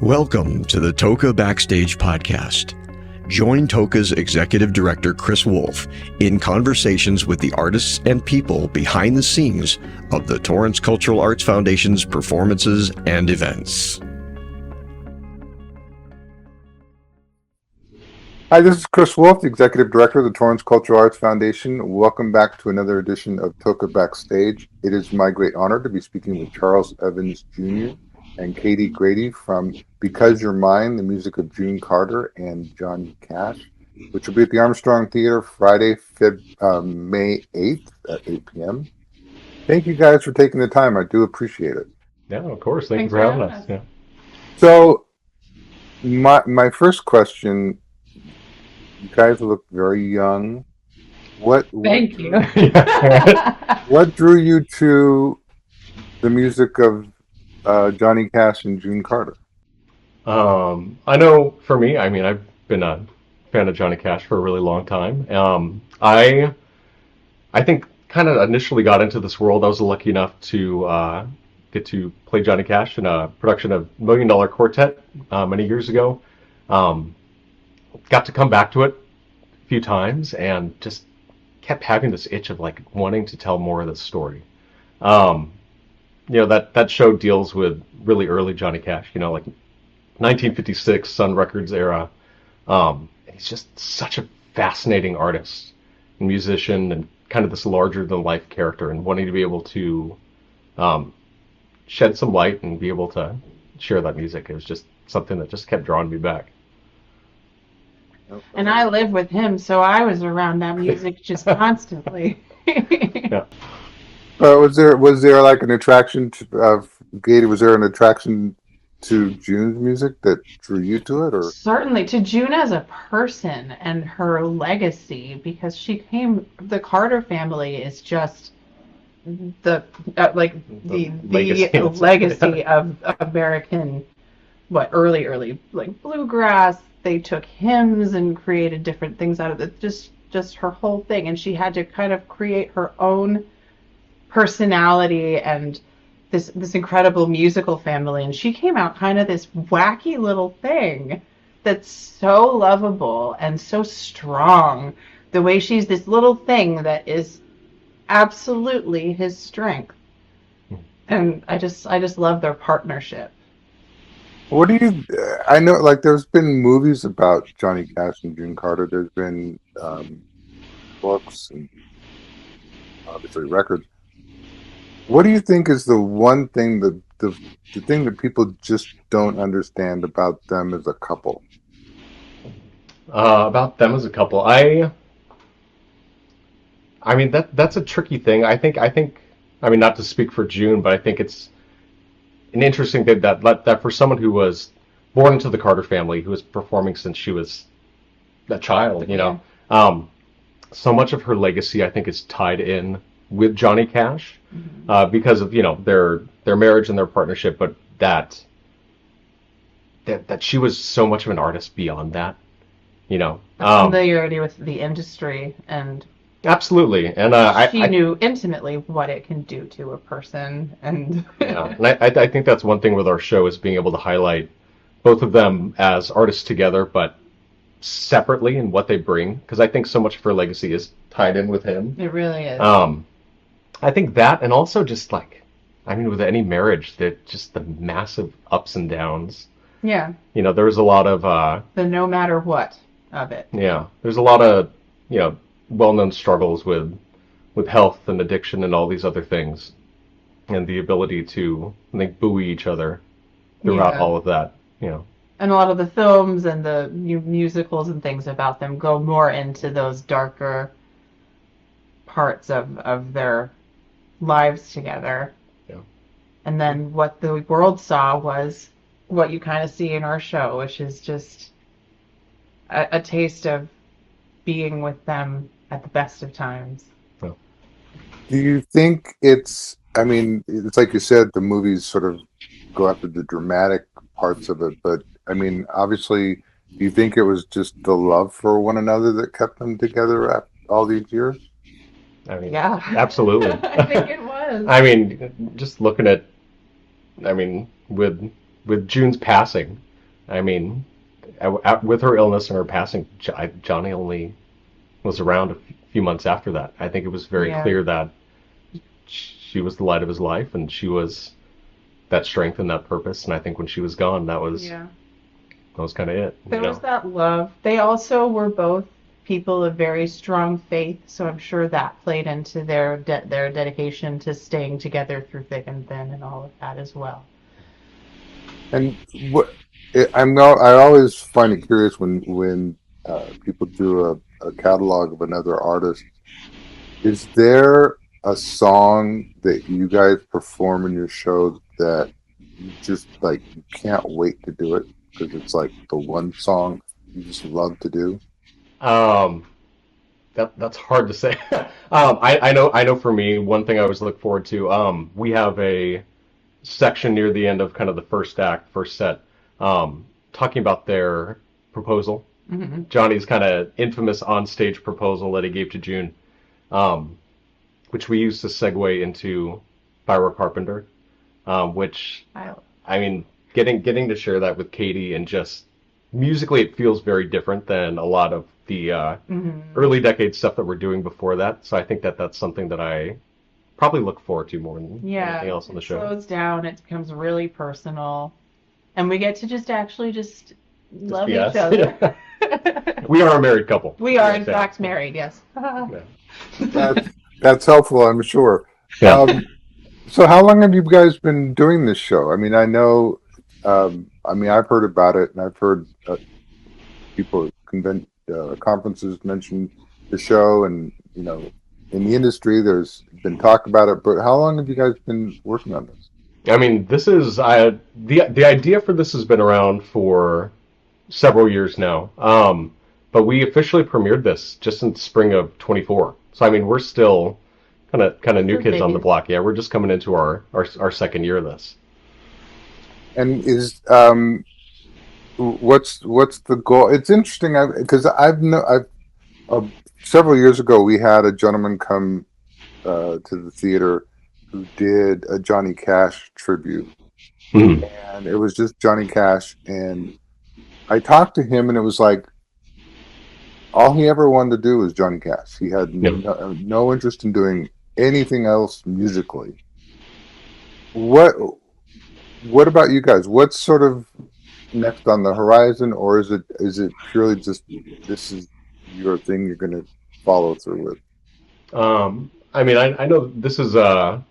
Welcome to the TOCA Backstage podcast. Join TOCA's Executive Director Chris Wolf in conversations with the artists and people behind the scenes of the Torrance Cultural Arts Foundation's performances and events. Hi, this is Chris Wolf, the Executive Director of the Torrance Cultural Arts Foundation. Welcome back to another edition of TOCA Backstage. It is my great honor to be speaking with Charles Evans Jr. and Caitie Grady from Because You're Mine, the music of June Carter and Johnny Cash, which will be at the Armstrong Theatre Friday, May 8th at 8 p.m. Thank you guys for taking the time. I do appreciate it. Yeah, of course. Thank you for having us. Yeah. So, my first question, you guys look very young. Thank you. What drew you to the music of Johnny Cash and June Carter? I know for me, I've been a fan of Johnny Cash for a really long time. I think kind of initially got into this world. I was lucky enough to get to play Johnny Cash in a production of $1 Million Quartet many years ago. Got to come back to it a few times and just kept having this itch of like wanting to tell more of the story. That show deals with really early Johnny Cash, like 1956 Sun Records era. He's just such a fascinating artist and musician and kind of this larger than life character, and wanting to be able to shed some light and be able to share that music. It was just something that just kept drawing me back. And I live with him, so I was around that music just constantly. Yeah. Was there like an attraction to Caitie? Was there an attraction to June's music that drew you to it, or Certainly to June as a person and her legacy, because the Carter family is just the legacy of American early like bluegrass. They took hymns and created different things out of it. Just her whole thing, and she had to kind of create her own personality and this incredible musical family, and she came out kind of this wacky little thing that's so lovable and so strong. The way she's this little thing that is absolutely his strength, and I just love their partnership. what do you? I know, like, there's been movies about Johnny Cash and June Carter. There's been books and obviously records. What do you think is the one thing the thing that people just don't understand about them as a couple? About them as a couple, that's a tricky thing. I think not to speak for June, but I think it's an interesting thing that for someone who was born into the Carter family, who was performing since she was a child, so much of her legacy I think is tied in with Johnny Cash, because of their marriage and their partnership, but that she was so much of an artist beyond that, Familiarity with the industry, and absolutely, and she knew intimately what it can do to a person, and and I think that's one thing with our show, is being able to highlight both of them as artists together, but separately in what they bring, because I think so much of her legacy is tied in with him. it really is. I think that, and also just with any marriage, that just the massive ups and downs. Yeah. There was a lot of The no matter what of it. yeah, there's a lot of well-known struggles with health and addiction and all these other things, and the ability to, I think, buoy each other throughout all of that. And a lot of the films and the musicals and things about them go more into those darker parts of their lives together. Yeah. And then what the world saw was what you kind of see in our show, which is just a taste of being with them at the best of times. Yeah. Do you think it's like you said, the movies sort of go after the dramatic parts of it, but obviously, do you think it was just the love for one another that kept them together after all these years? Yeah. Absolutely. I think it was. Just looking at, with June's passing, I mean, with her illness and her passing, Johnny only was around a few months after that. I think it was very Yeah. clear that she was the light of his life, and she was that strength and that purpose. And I think when she was gone, that was Yeah. kind of it. There was that love. They also were both people of very strong faith, so I'm sure that played into their dedication to staying together through thick and thin and all of that as well. And I always find it curious when people do a catalog of another artist. Is there a song that you guys perform in your show that you just like you can't wait to do it because it's like the one song you just love to do? Um, that's hard to say. I know for me, one thing I always look forward to. We have a section near the end of kind of the first act, first set, talking about their proposal. Mm-hmm. Johnny's kind of infamous on-stage proposal that he gave to June, um, which we used to segue into Byra Carpenter, which I mean, getting to share that with Caitie and just musically, it feels very different than a lot of the early decade stuff that we're doing before that. So I think that that's something that I probably look forward to more than anything else on the show. It slows down. It becomes really personal, and we get to just love be each us. other. We are a married couple. We are, in fact, married. Yes. Yeah. That's helpful, I'm sure. Yeah. So how long have you guys been doing this show? I mean, I know, I've heard about it, and I've heard people at conferences mention the show, and you know, in the industry, there's been talk about it. But how long have you guys been working on this? I mean, this is the idea for this has been around for several years now. But we officially premiered this just in spring of 24. So I mean, we're still kind of new kids on the block. Yeah, we're just coming into our second year of this. And is what's the goal? It's interesting because several years ago we had a gentleman come to the theater who did a Johnny Cash tribute, and it was just Johnny Cash. And I talked to him, and it was like all he ever wanted to do was Johnny Cash. He had no interest in doing anything else musically. What about you guys? What's sort of next on the horizon, or is it purely just this is your thing you're going to follow through with? I mean, I know this is a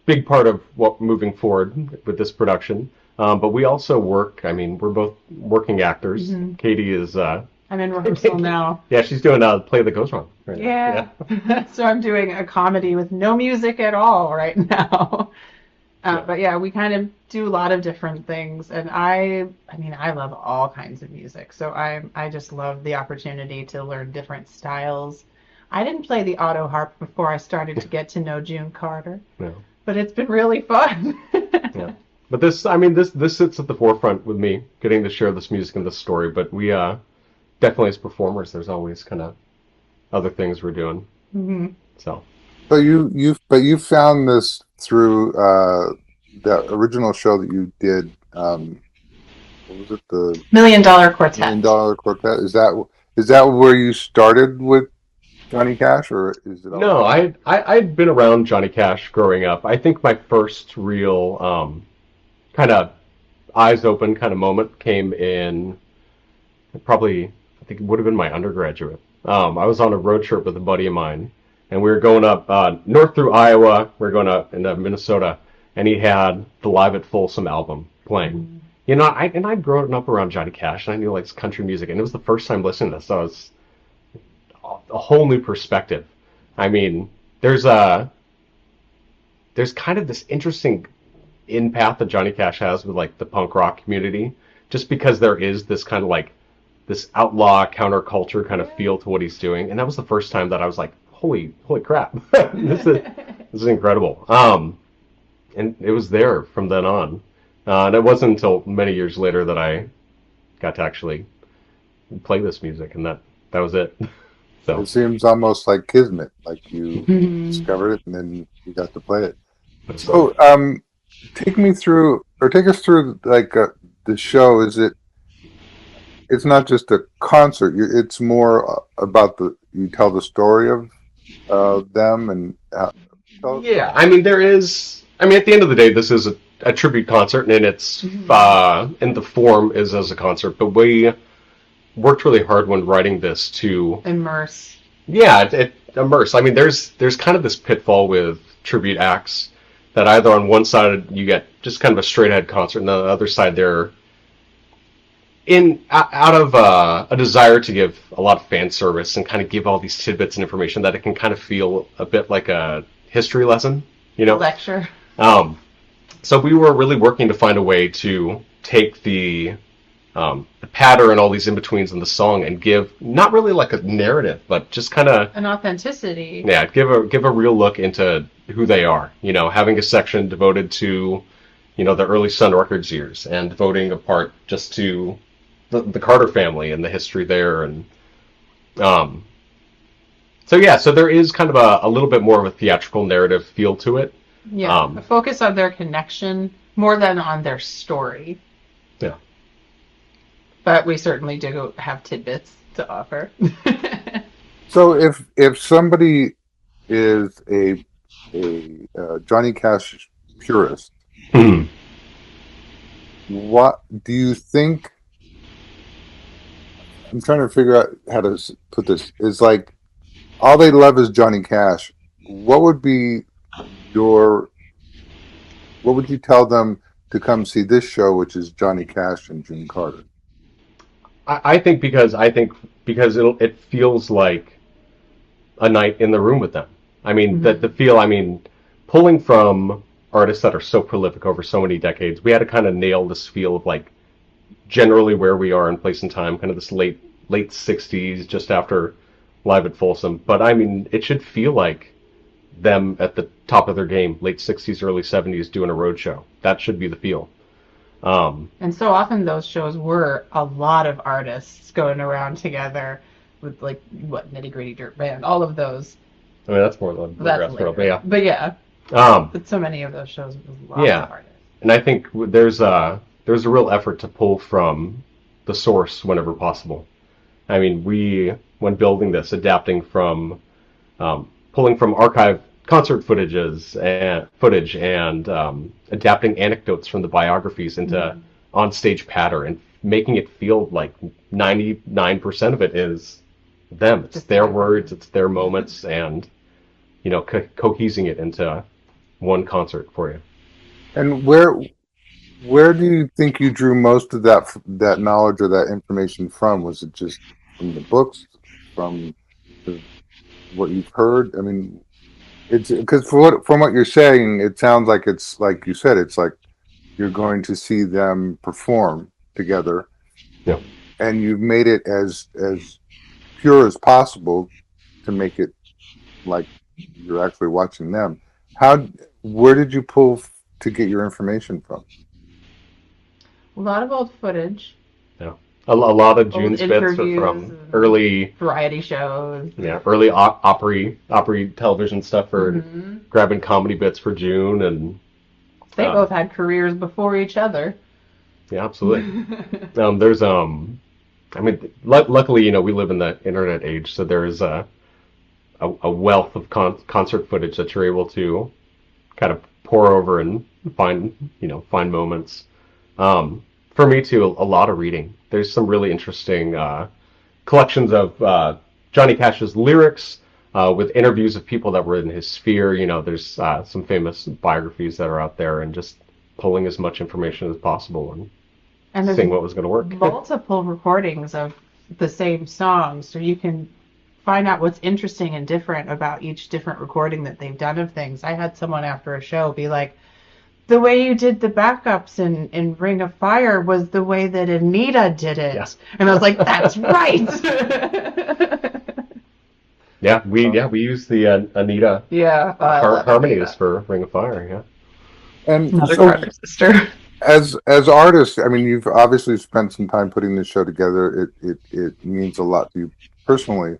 big part of what moving forward with this production, but we also work. I mean, we're both working actors. Mm-hmm. Caitie is. I'm in rehearsal now. Yeah, she's doing Play That Goes Wrong right now. Yeah. So I'm doing a comedy with no music at all right now. But yeah, we kind of do a lot of different things, and I mean, I love all kinds of music, so I just love the opportunity to learn different styles. I didn't play the auto harp before I started to get to know June Carter, but it's been really fun. Yeah, but this sits at the forefront with me, getting to share this music and this story. But we definitely, as performers, there's always kind of other things we're doing. Mm-hmm. So you found this through the original show that you did. What was it? The $1 Million Quartet. $1 Million Quartet. Is that where you started with Johnny Cash, or is it? No, I'd been around Johnny Cash growing up. I think my first real kind of eyes open kind of moment came in probably, I think it would have been my undergraduate. I was on a road trip with a buddy of mine, and we were going up north through Iowa. We were going up into Minnesota, and he had the Live at Folsom album playing. Mm-hmm. You know, I'd grown up around Johnny Cash, and I knew like country music, and it was the first time listening to this, so it was a whole new perspective. I mean, there's kind of this interesting in path that Johnny Cash has with like the punk rock community, just because there is this kind of like this outlaw counterculture kind of feel to what he's doing, and that was the first time that I was like, holy crap, this is incredible. And it was there from then on, and it wasn't until many years later that I got to actually play this music, and that was it. So it seems almost like kismet, like you discovered it and then you got to play it. So take us through like the show, it's not just a concert. It's more about you tell the story of them and Yeah, I mean, there is. I mean, at the end of the day, this is a tribute concert, and it's and the form is as a concert. But we worked really hard when writing this to Immerse. yeah, it immerse. I mean, there's kind of this pitfall with tribute acts that either on one side you get just kind of a straight ahead concert, and on the other side they're out of a desire to give a lot of fan service and kind of give all these tidbits and information that it can kind of feel a bit like a history lesson, you know? Lecture. So we were really working to find a way to take the patter and all these in-betweens in the song and give not really like a narrative, but just kind of an authenticity. Yeah, give a real look into who they are. You know, having a section devoted to, you know, the early Sun Records years and devoting a part just to the Carter family and the history there. And so yeah, so there is kind of a little bit more of a theatrical narrative feel to it. Yeah, a focus on their connection more than on their story. Yeah. But we certainly do have tidbits to offer. So if somebody is a Johnny Cash purist, what do you think? I'm trying to figure out how to put this. It's like all they love is Johnny Cash. What would you tell them to come see this show, which is Johnny Cash and June Carter? I think because it feels like a night in the room with them. I mean, the feel. I mean, pulling from artists that are so prolific over so many decades, we had to kind of nail this feel of like generally where we are in place and time, kind of this late 60s, just after Live at Folsom. But I mean, it should feel like them at the top of their game, late 60s, early 70s, doing a road show. That should be the feel. And so often those shows were a lot of artists going around together with like Nitty Gritty Dirt Band, all of those. I mean, that's more the bluegrass world, but yeah. But yeah, but so many of those shows with lots of artists. And I think there's a real effort to pull from the source whenever possible. I mean, when building this, adapting from, pulling from archive concert footage and adapting anecdotes from the biographies into on-stage patter and making it feel like 99% of it is them. It's their words, it's their moments, and, you know, cohesing it into one concert for you. And where do you think you drew most of that knowledge or that information from? Was it just from the books, from what you've heard? I mean, it's because from what you're saying, it sounds like it's like you said, it's like you're going to see them perform together. Yeah. And you've made it as pure as possible to make it like you're actually watching them. Where did you pull to get your information from? A lot of old footage. Yeah. A lot of June's bits are from early variety shows. Yeah, early Opry television stuff for grabbing comedy bits for June, and they both had careers before each other. Yeah, absolutely. There's I mean, luckily, you know, we live in the internet age, so there is a wealth of concert footage that you're able to kind of pour over and find moments. For me too, a lot of reading. There's some really interesting collections of Johnny Cash's lyrics with interviews of people that were in his sphere. You know, there's some famous biographies that are out there, and just pulling as much information as possible and seeing what was going to work. Multiple recordings of the same song, so you can find out what's interesting and different about each different recording that they've done of things. I had someone after a show be like, the way you did the backups in Ring of Fire was the way that Anita did it. Yeah. And I was like, that's right. we used the Anita harmonies for Ring of Fire, yeah. And another Carter sister. As artists, I mean, you've obviously spent some time putting this show together. It means a lot to you personally.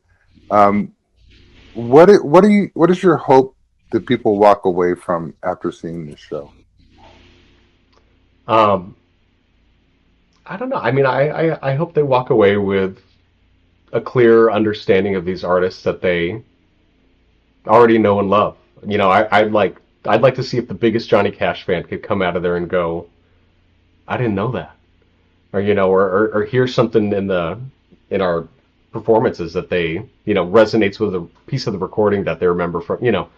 What is your hope that people walk away from after seeing this show? I don't know. I mean, I hope they walk away with a clear understanding of these artists that they already know and love. You know, I'd like to see if the biggest Johnny Cash fan could come out of there and go, I didn't know that, or you know, or hear something in our performances that they, you know, resonates with a piece of the recording that they remember from. You know,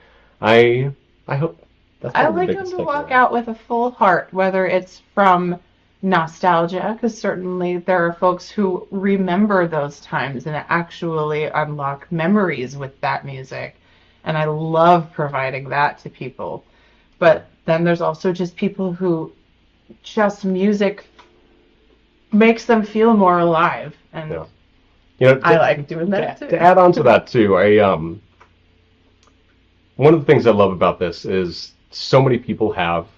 I hope that's I probably the like them biggest to walk takeaway. out with a full heart, whether it's from nostalgia, because certainly there are folks who remember those times and actually unlock memories with that music. And I love providing that to people. But then there's also just people who just music makes them feel more alive. And Yeah. You know, I like doing that to too. add on to that too, one of the things I love about this is so many people have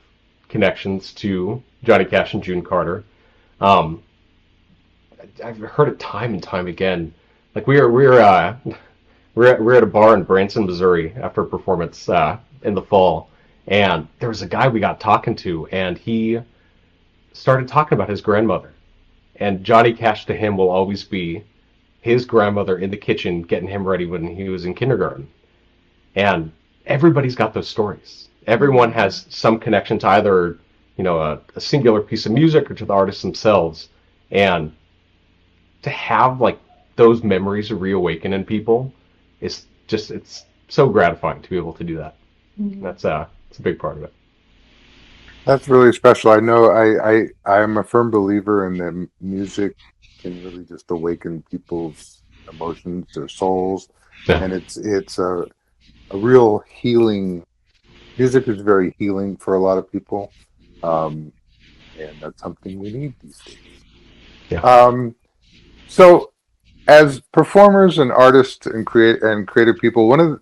connections to Johnny Cash and June Carter. Um, I've heard it time and time again. Like we're at a bar in Branson, Missouri after a performance in the fall, and there was a guy we got talking to, and he started talking about his grandmother. And Johnny Cash to him will always be his grandmother in the kitchen getting him ready when he was in kindergarten. And everybody's got those stories. Everyone has some connection to either, you know, a singular piece of music or to the artists themselves. And to have like those memories reawaken in people is just, it's so gratifying to be able to do that. That's it's a big part of it. That's really special. I know I'm a firm believer in that music can really just awaken people's emotions, their souls, Yeah. and it's a real healing. Music is very healing for a lot of people, um, and that's something we need these days. Yeah. So, as performers and artists and creative people, one of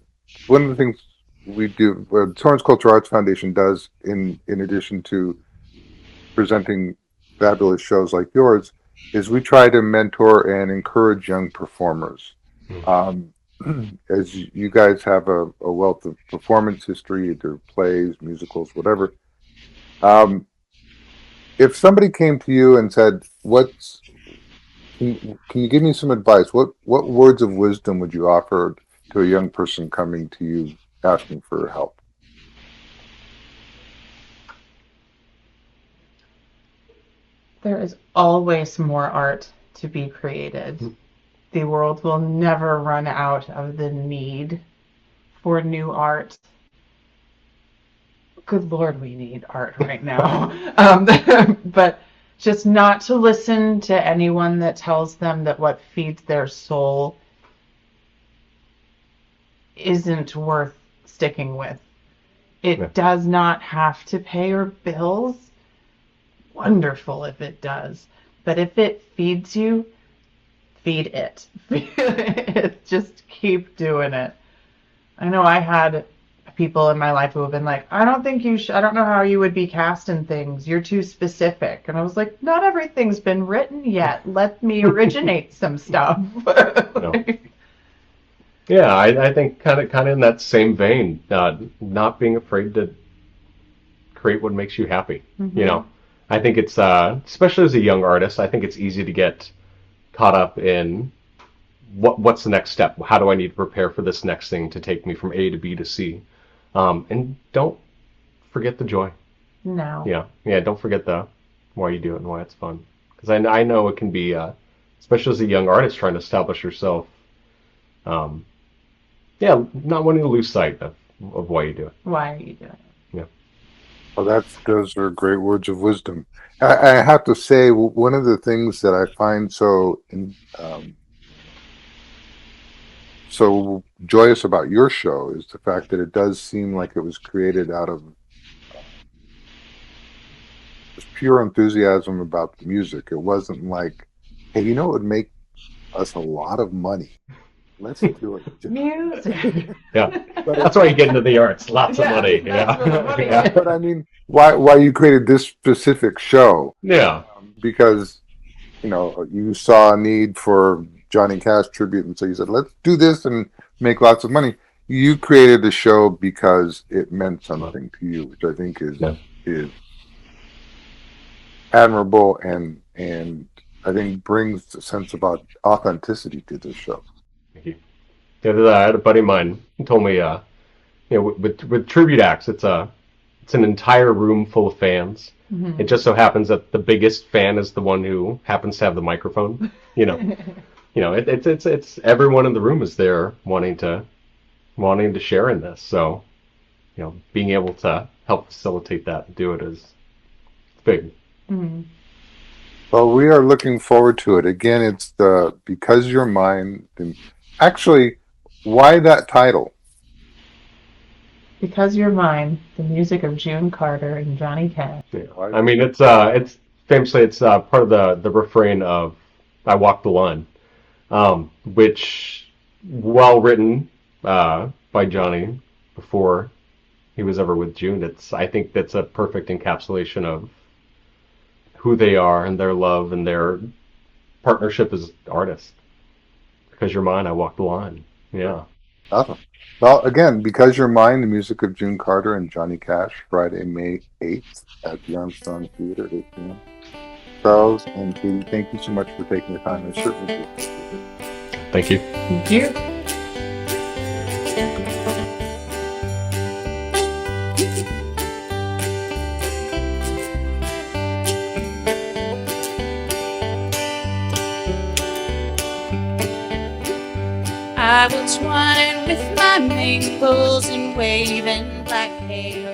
the things we do, what Torrance Cultural Arts Foundation does, in addition to presenting fabulous shows like yours, is we try to mentor and encourage young performers. Um, as you guys have a wealth of performance history, either plays, musicals, whatever. Um, if somebody came to you and said, "What's can you give me some advice? What words of wisdom would you offer to a young person coming to you asking for help?" There is always more art to be created. The world will never run out of the need for new art. Good Lord, we need art right now. But just not to listen to anyone that tells them that what feeds their soul isn't worth sticking with. It does not have to pay your bills. Wonderful if it does. But if it feeds you, feed it. Just keep doing it. I know I had people in my life who have been like, I don't think you should, I don't know how you would be cast in things. You're too specific. And I was like, not everything's been written yet. Let me originate some stuff. No. Yeah, I think kind of in that same vein, not being afraid to create what makes you happy. You know, I think it's especially as a young artist, I think it's easy to get caught up in what's the next step? How do I need to prepare for this next thing to take me from A to B to C? And don't forget the joy. No. Yeah. Don't forget the why you do it and why it's fun. Because I know it can be, especially as a young artist trying to establish yourself. Not wanting to lose sight of why you do it. Why are you doing it? Yeah. Well, those are great words of wisdom. I have to say, one of the things that I find so joyous about your show is the fact that it does seem like it was created out of just pure enthusiasm about the music. It wasn't like, hey, you know, it would make us a lot of money. Let's do it. Music. Yeah. That's why you get into the arts. Lots of money. That's where the money Yeah. is. But I mean, why you created this specific show? Yeah. Because, you know, you saw a need for Johnny Cash tribute, and so you said, let's do this and make lots of money. You created the show because it meant something to you, which I think is admirable and and I think brings a sense of authenticity to this show. Thank you. Yeah, I had a buddy of mine who told me, with tribute acts, it's an entire room full of fans. Mm-hmm. It just so happens that the biggest fan is the one who happens to have the microphone. It's everyone in the room is there wanting to share in this. So, being able to help facilitate that and do it is big. Mm-hmm. Well, we are looking forward to it. Again, it's the Because You're Mine. Actually, why that title? Because You're Mine, the music of June Carter and Johnny Cash. Yeah. I mean, it's famously part of the refrain of "I Walk the Line," which, well written by Johnny before he was ever with June. I think that's a perfect encapsulation of who they are and their love and their partnership as artists. Because you're mine, I walk the line. Yeah. Awesome. Well, again, Because You're Mine, the music of June Carter and Johnny Cash, Friday, May 8th at the Armstrong Theatre at 8 p.m. Charles and Caitie, thank you so much for taking the time. I certainly appreciate it. Thank you. Thank you. I was running with my maples and waving black hair